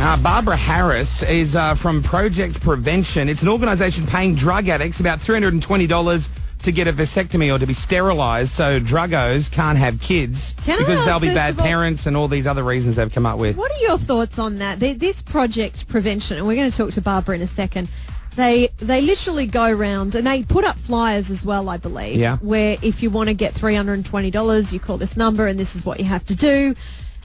Barbara Harris is from Project Prevention. It's an organisation paying drug addicts about $320 to get a vasectomy or to be sterilised so druggos can't have kids because they'll be bad parents and all these other reasons they've come up with. What are your thoughts on that? This Project Prevention, and we're going to talk to Barbara in a second, they literally go around and they put up flyers as well, I believe, where if you want to get $320, you call this number and this is what you have to do.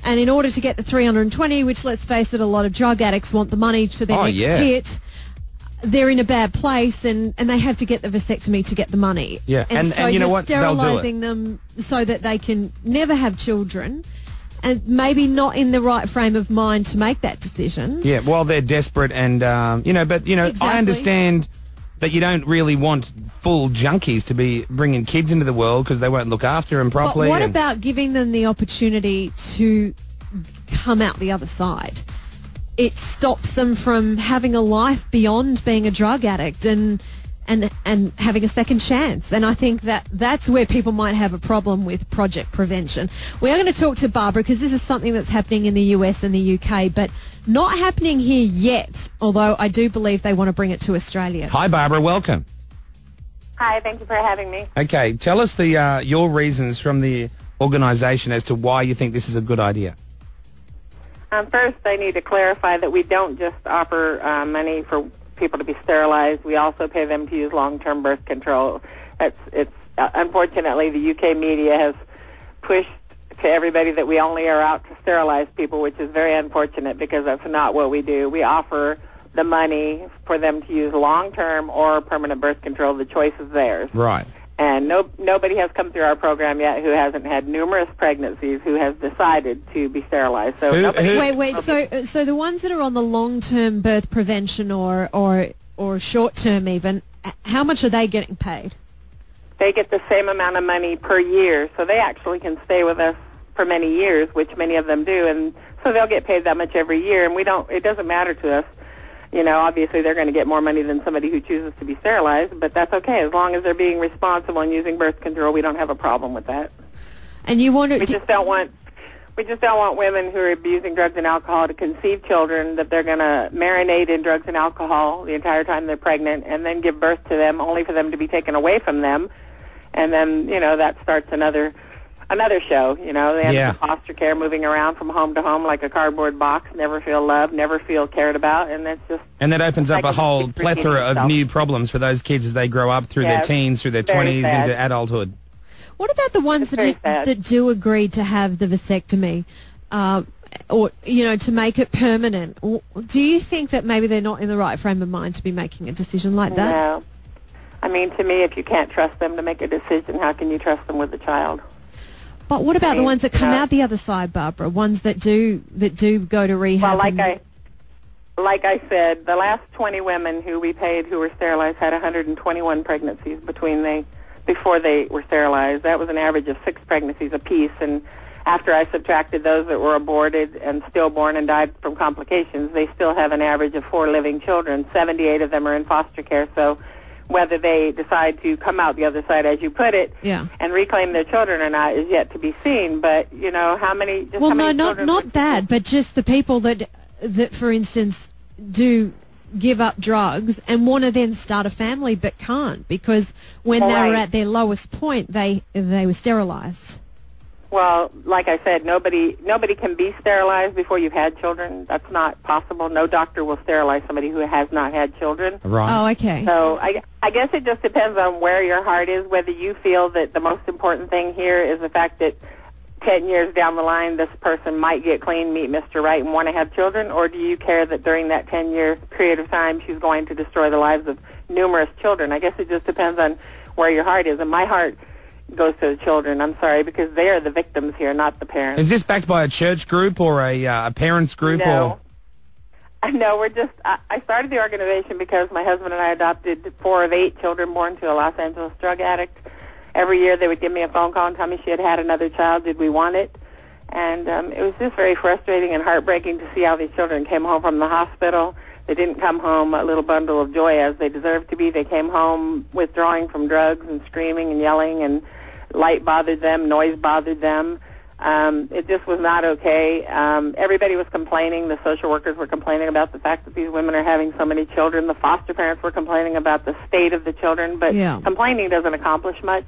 And in order to get the $320, which, let's face it, a lot of drug addicts want the money for their next hit, they're in a bad place and they have to get the vasectomy to get the money. Yeah, and so you know you're what? sterilising them so that they can never have children and maybe not in the right frame of mind to make that decision. Yeah, while they're desperate and, Exactly. I understand that you don't really want full junkies to be bringing kids into the world because they won't look after them properly. But what about giving them the opportunity to come out the other side? It stops them from having a life beyond being a drug addict and having a second chance. And I think that's where people might have a problem with Project Prevention. We are going to talk to Barbara because this is something that's happening in the US and the UK, but not happening here yet, although I do believe they want to bring it to Australia. Hi, Barbara. Welcome. Hi, thank you for having me. Okay, tell us your reasons from the organisation as to why you think this is a good idea. First, I need to clarify that we don't just offer money for people to be sterilized. We also pay them to use long-term birth control. Unfortunately, the UK media has pushed to everybody that we only are out to sterilize people, which is very unfortunate because that's not what we do. We offer the money for them to use long-term or permanent birth control. The choice is theirs. Right. And nobody has come through our program yet who hasn't had numerous pregnancies who has decided to be sterilized. So Wait. So the ones that are on the long-term birth prevention or short-term even, how much are they getting paid? They get the same amount of money per year, so they actually can stay with us for many years, which many of them do, and so they'll get paid that much every year. And it doesn't matter to us. You know, obviously they're going to get more money than somebody who chooses to be sterilized, but that's okay. As long as they're being responsible and using birth control, we don't have a problem with that. And you want to... We just don't want women who are abusing drugs and alcohol to conceive children that they're going to marinate in drugs and alcohol the entire time they're pregnant and then give birth to them only for them to be taken away from them. And then, that starts another show, they end up in foster care, moving around from home to home like a cardboard box, never feel loved, never feel cared about, and that's just... And that opens up a whole plethora of new problems for those kids as they grow up through their teens, through their 20s, into adulthood. What about the ones that do agree to have the vasectomy, or, to make it permanent? Do you think that maybe they're not in the right frame of mind to be making a decision like that? No. I mean, to me, if you can't trust them to make a decision, how can you trust them with a child? But what about the ones that come out the other side, Barbara? Ones that do go to rehab? Well, like I said, the last 20 women who we paid who were sterilized had 121 pregnancies before they were sterilized. That was an average of 6 pregnancies apiece. And after I subtracted those that were aborted and stillborn and died from complications, they still have an average of 4 living children. 78 of them are in foster care. So whether they decide to come out the other side, as you put it, and reclaim their children or not is yet to be seen. But, how many... Well, no, not that, but just the people that, for instance, do give up drugs and want to then start a family but can't because when they were at their lowest point, they were sterilized. Well, like I said, nobody can be sterilized before you've had children. That's not possible. No doctor will sterilize somebody who has not had children. Right. Oh, okay. So I guess it just depends on where your heart is, whether you feel that the most important thing here is the fact that 10 years down the line this person might get clean, meet Mr. Right, and want to have children, or do you care that during that 10-year period of time she's going to destroy the lives of numerous children? I guess it just depends on where your heart is, and my heart goes to the children. I'm sorry, because they are the victims here, not the parents. Is this backed by a church group or a parents group? No. No, we're just... I started the organization because my husband and I adopted 4 of 8 children born to a Los Angeles drug addict. Every year they would give me a phone call and tell me she had had another child. Did we want it? And it was just very frustrating and heartbreaking to see how these children came home from the hospital. They didn't come home a little bundle of joy as they deserved to be. They came home withdrawing from drugs and screaming and yelling, and light bothered them, noise bothered them. It just was not okay. Everybody was complaining. The social workers were complaining about the fact that these women are having so many children. The foster parents were complaining about the state of the children, but complaining doesn't accomplish much.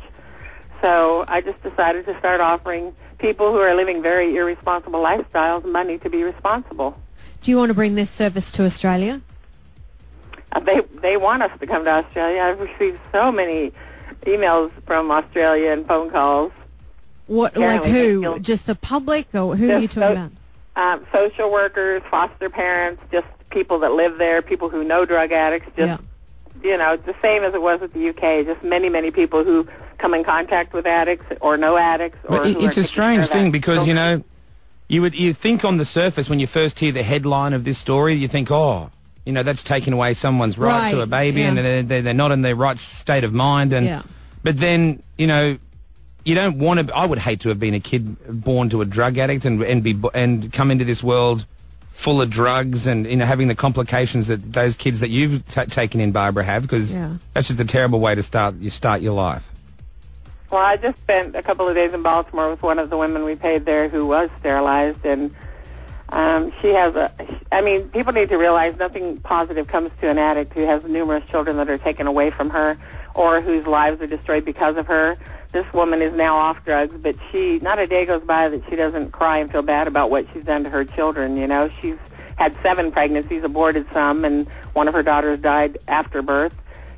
So I just decided to start offering people who are living very irresponsible lifestyles money to be responsible. Do you want to bring this service to Australia? They want us to come to Australia. I've received so many emails from Australia and phone calls. What, like who? Just the public, or who are you talking about? Social workers, foster parents, just people that live there, people who know drug addicts, just, you know, the same as it was at the UK, just many, many people who come in contact with addicts or know addicts. Or it's a strange thing because, you know, you think on the surface when you first hear the headline of this story, you think, oh, you know, that's taking away someone's right to a baby and they're not in their right state of mind. And but then, you know, you don't want to. I would hate to have been a kid born to a drug addict and come into this world full of drugs and, you know, having the complications that those kids that you've taken in, Barbara, have, because that's just a terrible way to start your life. Well, I just spent a couple of days in Baltimore with one of the women we paid there who was sterilized, and she has I mean, people need to realize nothing positive comes to an addict who has numerous children that are taken away from her or whose lives are destroyed because of her. This woman is now off drugs, but not a day goes by that she doesn't cry and feel bad about what she's done to her children. You know, she's had 7 pregnancies, aborted some, and one of her daughters died after birth.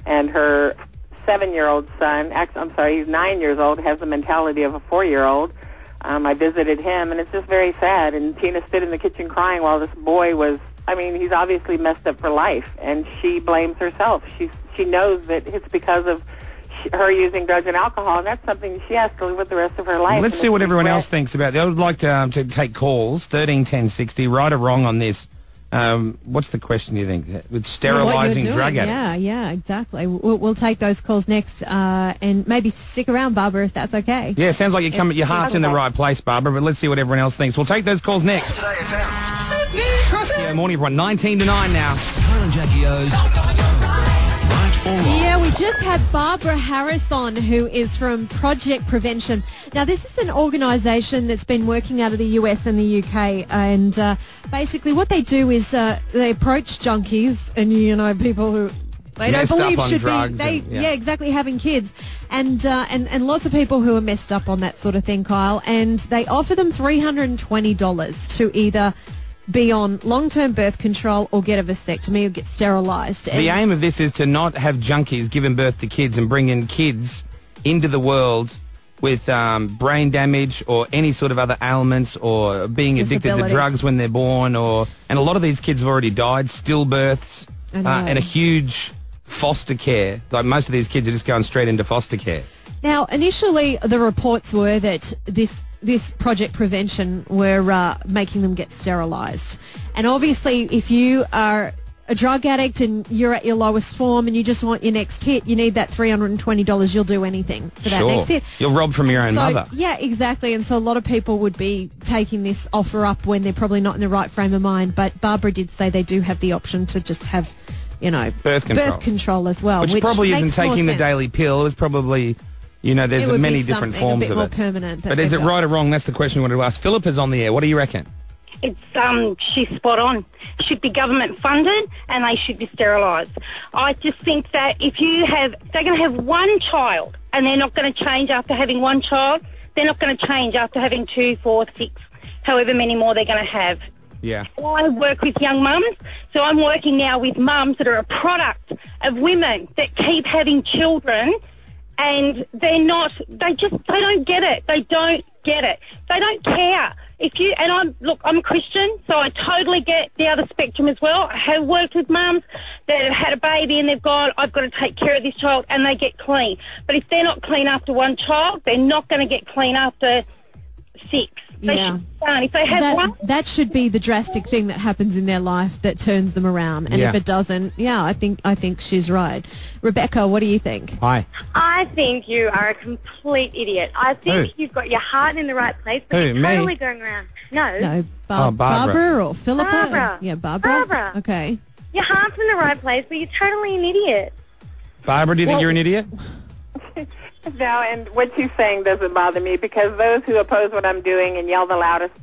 And her 7-year-old son, I'm sorry, he's 9 years old, has the mentality of a 4-year-old. I visited him, and it's just very sad. And Tina stood in the kitchen crying while this boy was, I mean, he's obviously messed up for life, and she blames herself. She knows that it's because of her using drugs and alcohol, and that's something she has to live with the rest of her life. Let's see what everyone else thinks about it. I would like to take calls, 13 10 60, right or wrong on this. What's the question, you think? With sterilising drug addicts? Yeah, exactly. We'll take those calls next, and maybe stick around, Barbara, if that's okay. Yeah, sounds like your heart's in the right place, Barbara, but let's see what everyone else thinks. We'll take those calls next. Yeah, morning, everyone. 19 to 9 now. Kyle and Jackie O's Yeah, we just had Barbara Harris on, who is from Project Prevention. Now, this is an organisation that's been working out of the US and the UK, and basically what they do is they approach junkies and, you know, people who they don't believe should be exactly, having kids, and lots of people who are messed up on that sort of thing, Kyle, and they offer them $320 to either be on long-term birth control or get a vasectomy or get sterilised. The aim of this is to not have junkies giving birth to kids and bring in kids into the world with brain damage or any sort of other ailments or being addicted to drugs when they're born. And a lot of these kids have already died, stillbirths, and a huge foster care. Like, most of these kids are just going straight into foster care. Now, initially the reports were that this Project Prevention were making them get sterilised. And obviously, if you are a drug addict and you're at your lowest form and you just want your next hit, you need that $320. You'll do anything for that next hit. You'll rob from your own mother. Yeah, exactly. And so a lot of people would be taking this offer up when they're probably not in the right frame of mind. But Barbara did say they do have the option to just have, you know, birth control as well. Which probably isn't taking the daily pill. It's probably... You know, there's many different forms of it. A bit more permanent. But is it right or wrong? That's the question we wanted to ask. Philippa's on the air. What do you reckon? She's spot on. Should be government funded and they should be sterilised. I just think that if they're going to have one child and they're not going to change after having one child, they're not going to change after having 2, 4, 6, however many more they're going to have. Yeah. I work with young mums, so I'm working now with mums that are a product of women that keep having children. And they don't get it. They don't get it. They don't care. I'm a Christian, so I totally get the other spectrum as well. I have worked with mums that have had a baby and they've gone, I've got to take care of this child, and they get clean. But if they're not clean after one child, they're not going to get clean after 6. If they have that should be the drastic thing that happens in their life that turns them around. And if it doesn't, I think she's right. Rebecca, what do you think? Hi. I think you are a complete idiot. I think you've got your heart in the right place, but you're totally going around. No, Barbara. Barbara or Philippa? Barbara. Yeah, Barbara. Okay. Your heart's in the right place, but you're totally an idiot. Barbara, do you think you're an idiot? No, and what you're saying doesn't bother me because those who oppose what I'm doing and yell the loudest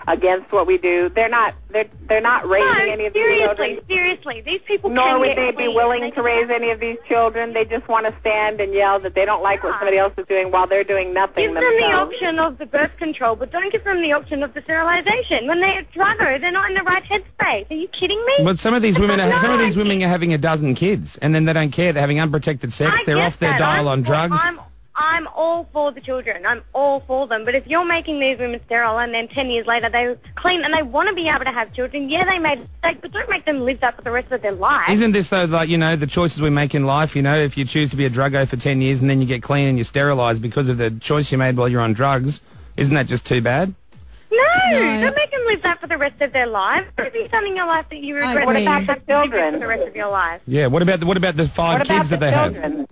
against what we do, they're not raising any of these children. Seriously, these people nor would they be willing to raise any of these children. They just want to stand and yell that they don't like what somebody else is doing while they're doing nothing themselves. Give them the option of the birth control, but don't give them the option of the sterilization. When they're druggo, they're not in the right headspace. Are you kidding me? But some of these women are having a dozen kids, and then they don't care. They're having unprotected sex. They're off their dial on drugs. I'm all for the children. I'm all for them. But if you're making these women sterile and then 10 years later they're clean and they want to be able to have children, yeah, they made a mistake, but don't make them live that for the rest of their life. Isn't this, though, like, the choices we make in life, if you choose to be a druggo for 10 years and then you get clean and you're sterilised because of the choice you made while you're on drugs, isn't that just too bad? No, don't make them live that for the rest of their lives. It be something in your life that you regret. What about the children? For the rest of your life. Yeah, what about the 5 kids that they have?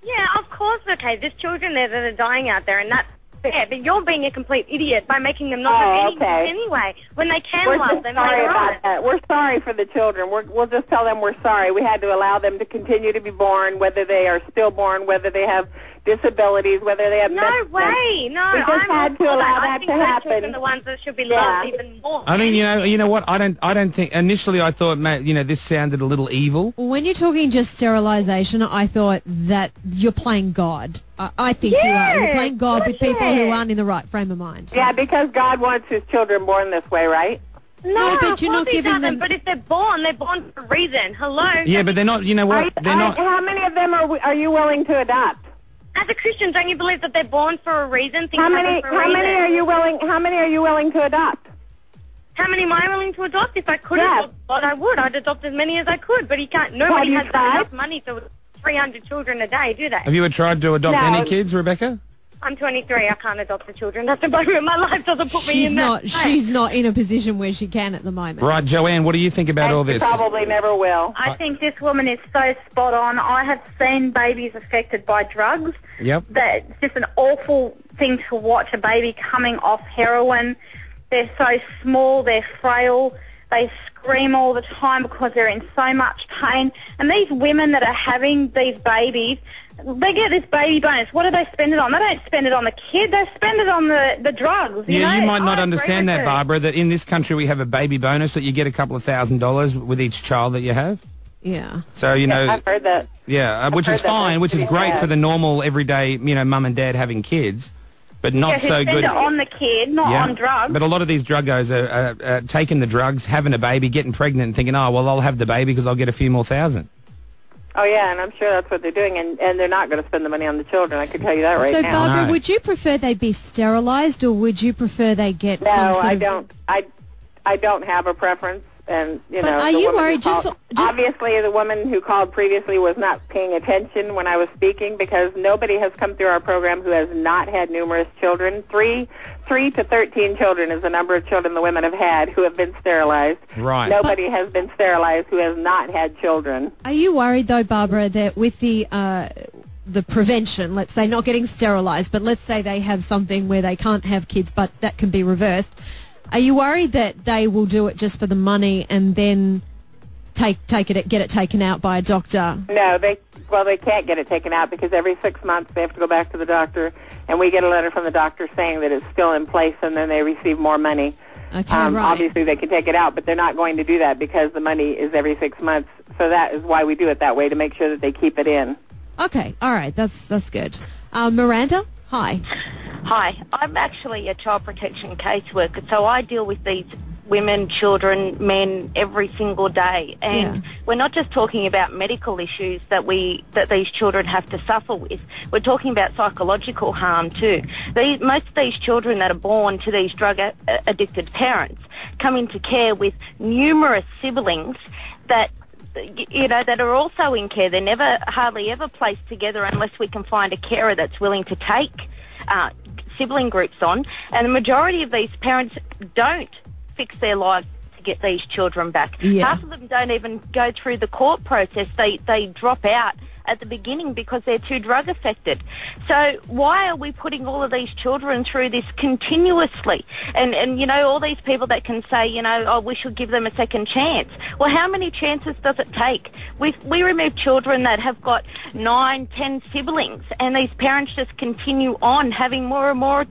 Yeah, of course, okay. There's children there that are dying out there, and that's fair. But you're being a complete idiot by making them not have any kids anyway, when they can love them later on. We're sorry for the children. We'll just tell them we're sorry. We had to allow them to continue to be born, whether they are stillborn, whether they have disabilities, whether they have... No way. No, we just had to allow that to happen. I think the ones that should be loved even more. I mean, you know what? I don't think... Initially, I thought, this sounded a little evil. When you're talking just sterilisation, I thought that you're playing God. I think you are. You're playing God with people who aren't in the right frame of mind. Yeah, because God wants his children born this way, right? No, but you're not giving them... But if they're born for a reason. Hello? Yeah, but they're not... You know what? They're not... How many of them are you willing to adopt? As a Christian, don't you believe that they're born for a reason? How many are you willing to adopt? How many am I willing to adopt? If I could adopt, I would. I'd adopt as many as I could. But nobody has enough money for 300 children a day, do they? Have you ever tried to adopt any kids, Rebecca? I'm 23. I can't adopt the children. That's the moment. My life doesn't put me in that. She's not in a position where she can at the moment. Right, Joanne, what do you think about all this? Probably never will. I think this woman is so spot on. I have seen babies affected by drugs. Yep. It's just an awful thing to watch a baby coming off heroin. They're so small, they're frail, they scream all the time because they're in so much pain. And these women that are having these babies, they get this baby bonus. What do they spend it on? They don't spend it on the kid, they spend it on the drugs. You might not understand that, Barbara, that in this country we have a baby bonus that you get a couple of $1,000s with each child that you have. Yeah. So, I've heard that. Yeah, which is fine, which is great for the normal, everyday, mum and dad having kids. But not so good. Spend it on the kid, not on drugs. But a lot of these druggos are taking the drugs, having a baby, getting pregnant, and thinking, oh, well, I'll have the baby because I'll get a few more thousand. Oh, yeah, and I'm sure that's what they're doing, and they're not going to spend the money on the children. I can tell you that right now. So, Barbara, would you prefer they be sterilized, or would you prefer they get some sort I don't. I don't have a preference. And, but are you worried? Obviously, the woman who called previously was not paying attention when I was speaking because nobody has come through our program who has not had numerous children. 3 to 13 children is the number of children the women have had who have been sterilized. Right. Nobody has been sterilized who has not had children. Are you worried, though, Barbara, that with the prevention, let's say not getting sterilized, but let's say they have something where they can't have kids, but that can be reversed, are you worried that they will do it just for the money and then get it taken out by a doctor? No, they can't get it taken out because every 6 months they have to go back to the doctor, and we get a letter from the doctor saying that it's still in place, and then they receive more money. Okay, right. Obviously, they can take it out, but they're not going to do that because the money is every 6 months. So that is why we do it that way, to make sure that they keep it in. Okay, all right, that's good. Miranda, hi. Hi, I'm actually a child protection caseworker, so I deal with these women, children, men every single day, and we're not just talking about medical issues that these children have to suffer with. We're talking about psychological harm too. Most of these children that are born to these drug-addicted parents come into care with numerous siblings that that are also in care. They're never hardly ever placed together unless we can find a carer that's willing to take sibling groups on, and the majority of these parents don't fix their lives get these children back. Yeah. Half of them don't even go through the court process. They drop out at the beginning because they're too drug affected. So why are we putting all of these children through this continuously? And you know, all these people that can say, you know, oh, we should give them a second chance. Well, how many chances does it take? We remove children that have got 9, 10 siblings, and these parents just continue on having more and more